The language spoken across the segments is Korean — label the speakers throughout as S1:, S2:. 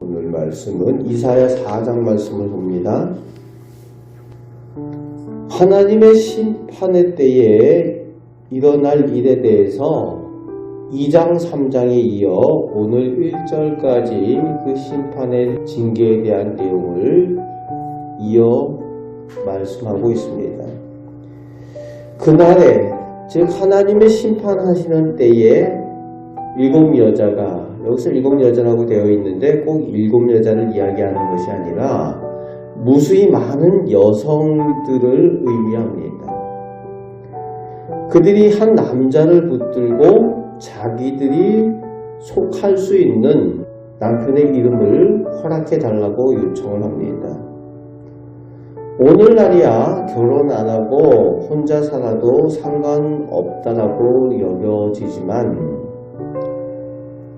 S1: 오늘 말씀은 이사야 4장 말씀을 봅니다. 하나님의 심판의 때에 일어날 일에 대해서 2장 3장에 이어 오늘 1절까지 그 심판의 징계에 대한 내용을 이어 말씀하고 있습니다. 그날에 즉 하나님의 심판하시는 때에 7 여자가, 여기서 7 여자라고 되어 있는데 꼭 7 여자를 이야기하는 것이 아니라 무수히 많은 여성들을 의미합니다. 그들이 한 남자를 붙들고 자기들이 속할 수 있는 남편의 이름을 허락해 달라고 요청을 합니다. 오늘날이야 결혼 안 하고 혼자 살아도 상관없다라고 여겨지지만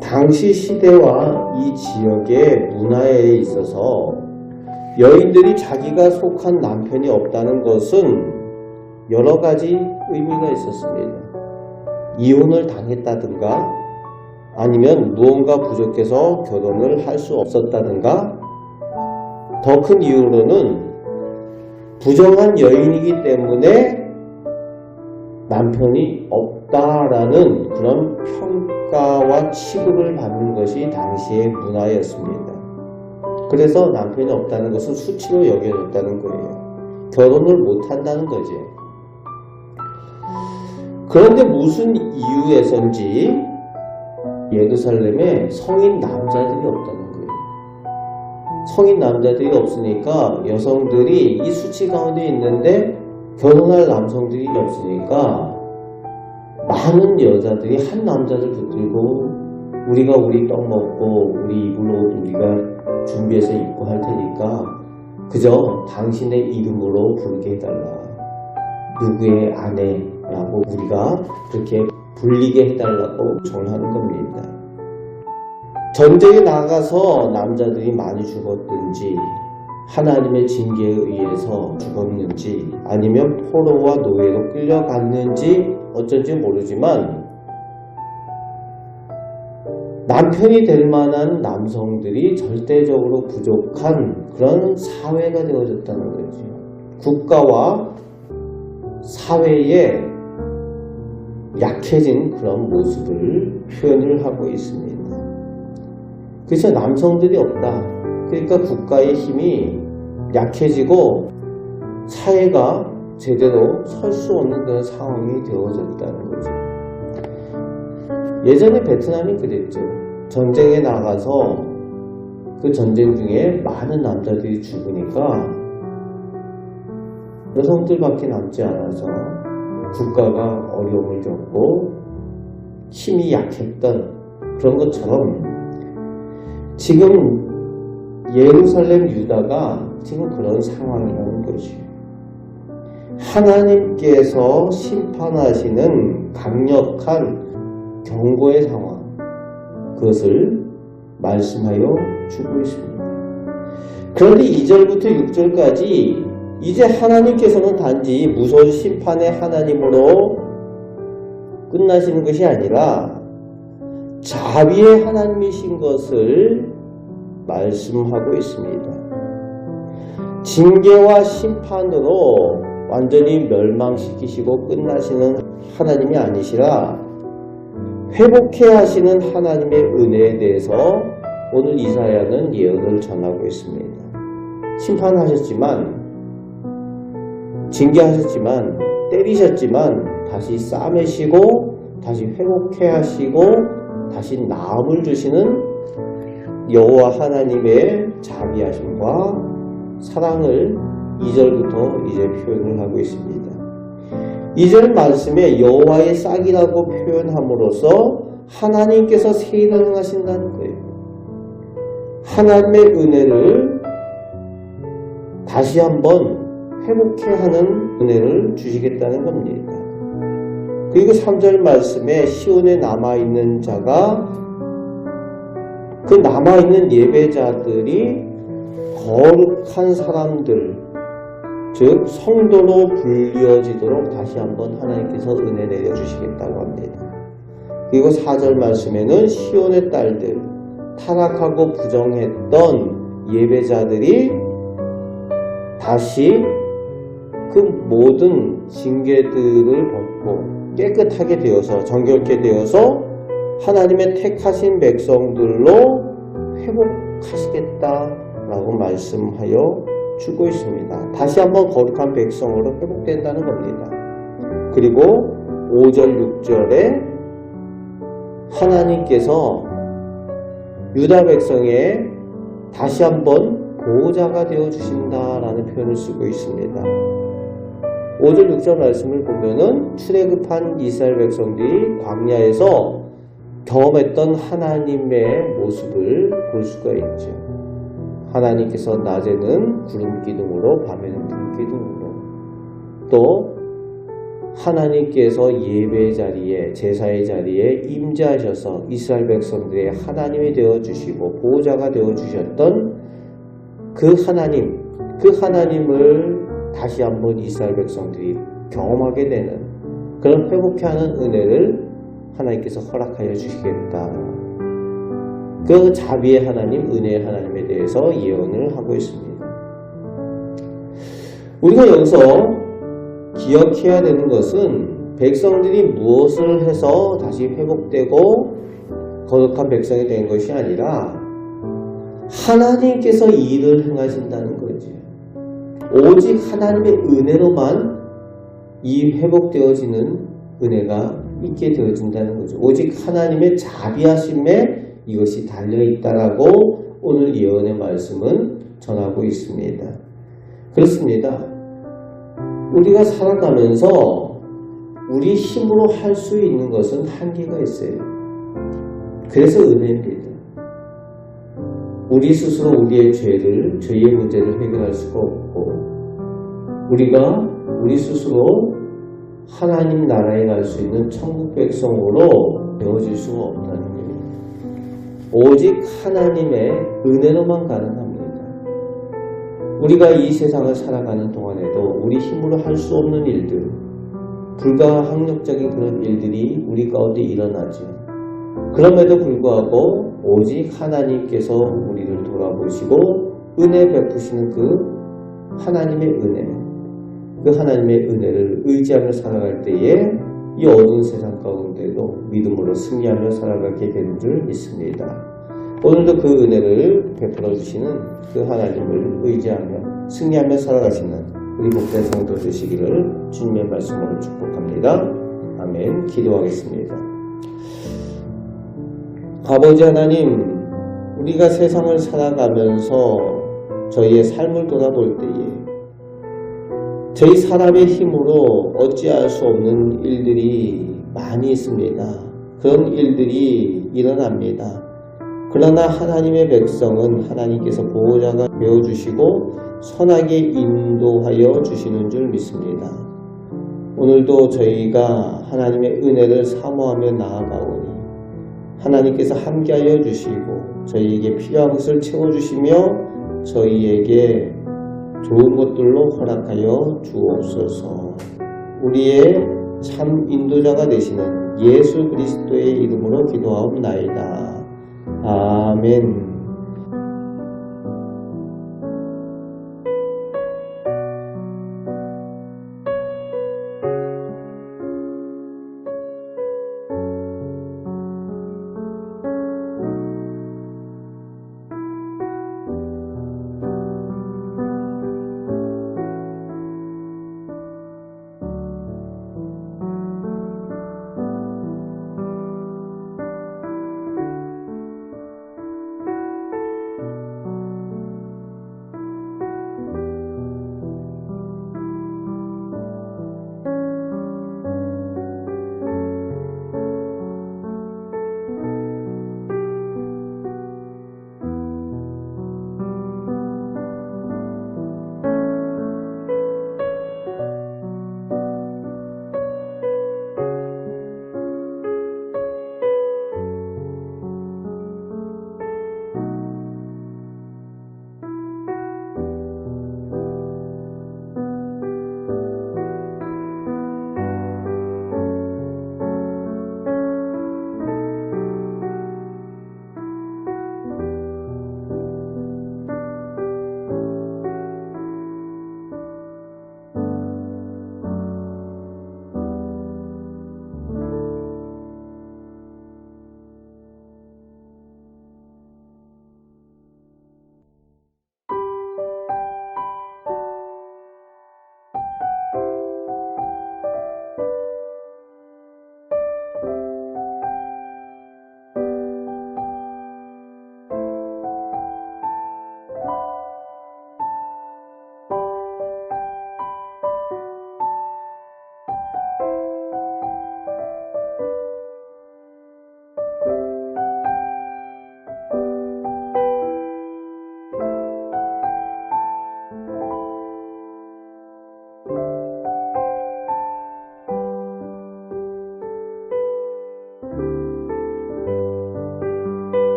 S1: 당시 시대와 이 지역의 문화에 있어서 여인들이 자기가 속한 남편이 없다는 것은 여러 가지 의미가 있었습니다. 이혼을 당했다든가 아니면 무언가 부족해서 결혼을 할 수 없었다든가 더 큰 이유로는 부정한 여인이기 때문에 남편이 없다라는 그런 평가와 취급을 받는 것이 당시의 문화였습니다. 그래서 남편이 없다는 것은 수치로 여겨졌다는 거예요. 결혼을 못한다는 거죠. 그런데 무슨 이유에선지 예루살렘에 성인 남자들이 없다는 거예요. 성인 남자들이 없으니까 여성들이 이 수치 가운데 있는데 결혼할 남성들이 없으니까 많은 여자들이 한 남자를 붙들고 우리가 우리 떡 먹고 우리 입을 옷 우리가 준비해서 입고 할 테니까 그저 당신의 이름으로 부르게 해달라. 누구의 아내라고 우리가 그렇게 불리게 해달라고 요청하는 겁니다. 전쟁에 나가서 남자들이 많이 죽었든지 하나님의 징계에 의해서 죽었는지 아니면 포로와 노예로 끌려갔는지 어쩐지 모르지만 남편이 될 만한 남성들이 절대적으로 부족한 그런 사회가 되어졌다는 거죠. 국가와 사회에 약해진 그런 모습을 표현을 하고 있습니다. 그래서 남성들이 없다. 그러니까 국가의 힘이 약해지고 사회가 제대로 설 수 없는 그런 상황이 되어졌다는 거죠. 예전에 베트남이 그랬죠. 전쟁에 나가서 그 전쟁 중에 많은 남자들이 죽으니까 여성들밖에 남지 않아서 국가가 어려움을 겪고 힘이 약했던 그런 것처럼 지금 예루살렘 유다가 지금 그런 상황이라는 것이에요. 하나님께서 심판하시는 강력한 경고의 상황, 그것을 말씀하여 주고 있습니다. 그런데 2절부터 6절까지 이제 하나님께서는 단지 무서운 심판의 하나님으로 끝나시는 것이 아니라 자비의 하나님이신 것을 말씀하고 있습니다. 징계와 심판으로 완전히 멸망시키시고 끝나시는 하나님이 아니시라 회복해 하시는 하나님의 은혜에 대해서 오늘 이사야는 예언을 전하고 있습니다. 심판하셨지만 징계하셨지만 때리셨지만 다시 싸매시고 다시 회복해 하시고 다시 나음을 주시는 여호와 하나님의 자비하심과 사랑을 2절부터 이제 표현을 하고 있습니다. 2절 말씀에 여호와의 싹이라고 표현함으로써 하나님께서 세일을 행하신다는 거예요. 하나님의 은혜를 다시 한번 회복해 하는 은혜를 주시겠다는 겁니다. 그리고 3절 말씀에 시온에 남아있는 자가 그 남아있는 예배자들이 거룩한 사람들 즉 성도로 불려지도록 다시 한번 하나님께서 은혜 내려주시겠다고 합니다. 그리고 4절 말씀에는 시온의 딸들, 타락하고 부정했던 예배자들이 다시 그 모든 징계들을 벗고 깨끗하게 되어서 정결케 되어서 하나님의 택하신 백성들로 회복하시겠다라고 말씀하여 주고 있습니다. 다시 한번 거룩한 백성으로 회복된다는 겁니다. 그리고 5절 6절에 하나님께서 유다 백성의 다시 한번 보호자가 되어주신다라는 표현을 쓰고 있습니다. 5절 6절 말씀을 보면은 출애굽한 이스라엘 백성들이 광야에서 경험했던 하나님의 모습을 볼 수가 있죠. 하나님께서 낮에는 구름 기둥으로 밤에는 불 기둥으로, 또 하나님께서 예배 자리에 제사의 자리에 임재하셔서 이스라엘 백성들의 하나님이 되어주시고 보호자가 되어주셨던 그 하나님을 다시 한번 이스라엘 백성들이 경험하게 되는 그런 회복케 하는 은혜를 하나님께서 허락하여 주시겠다. 그 자비의 하나님, 은혜의 하나님에 대해서 예언을 하고 있습니다. 우리가 여기서 기억해야 되는 것은 백성들이 무엇을 해서 다시 회복되고 거룩한 백성이 된 것이 아니라 하나님께서 이 일을 행하신다는 거지. 오직 하나님의 은혜로만 이 회복되어지는 은혜가 있게 되어진다는 거죠. 오직 하나님의 자비하심에 이것이 달려있다라고 오늘 예언의 말씀은 전하고 있습니다. 그렇습니다. 우리가 살아가면서 우리 힘으로 할 수 있는 것은 한계가 있어요. 그래서 은혜입니다. 우리 스스로 우리의 죄의 문제를 해결할 수가 없고, 우리 스스로 하나님 나라에 갈 수 있는 천국 백성으로 되어질 수가 없다는 겁니다. 오직 하나님의 은혜로만 가능합니다. 우리가 이 세상을 살아가는 동안에도 우리 힘으로 할 수 없는 일들, 불가항력적인 그런 일들이 우리 가운데 일어나죠. 그럼에도 불구하고 오직 하나님께서 우리를 돌아보시고 은혜 베푸시는 그 하나님의 은혜, 그 하나님의 은혜를 의지하며 살아갈 때에 이 어두운 세상 가운데도 믿음으로 승리하며 살아가게 되는 줄 믿습니다. 오늘도 그 은혜를 베풀어 주시는 그 하나님을 의지하며 승리하며 살아가시는 우리 목된 성도 되시기를 주님의 말씀으로 축복합니다. 아멘. 기도하겠습니다. 아버지 하나님, 우리가 세상을 살아가면서 저희의 삶을 돌아볼 때에 저희 사람의 힘으로 어찌할 수 없는 일들이 많이 있습니다. 그런 일들이 일어납니다. 그러나 하나님의 백성은 하나님께서 보호자가 되어주시고 선하게 인도하여 주시는 줄 믿습니다. 오늘도 저희가 하나님의 은혜를 사모하며 나아가오니 하나님께서 함께하여 주시고 저희에게 필요한 것을 채워주시며 저희에게 좋은 것들로 허락하여 주옵소서. 우리의 참 인도자가 되시는 예수 그리스도의 이름으로 기도하옵나이다. 아멘.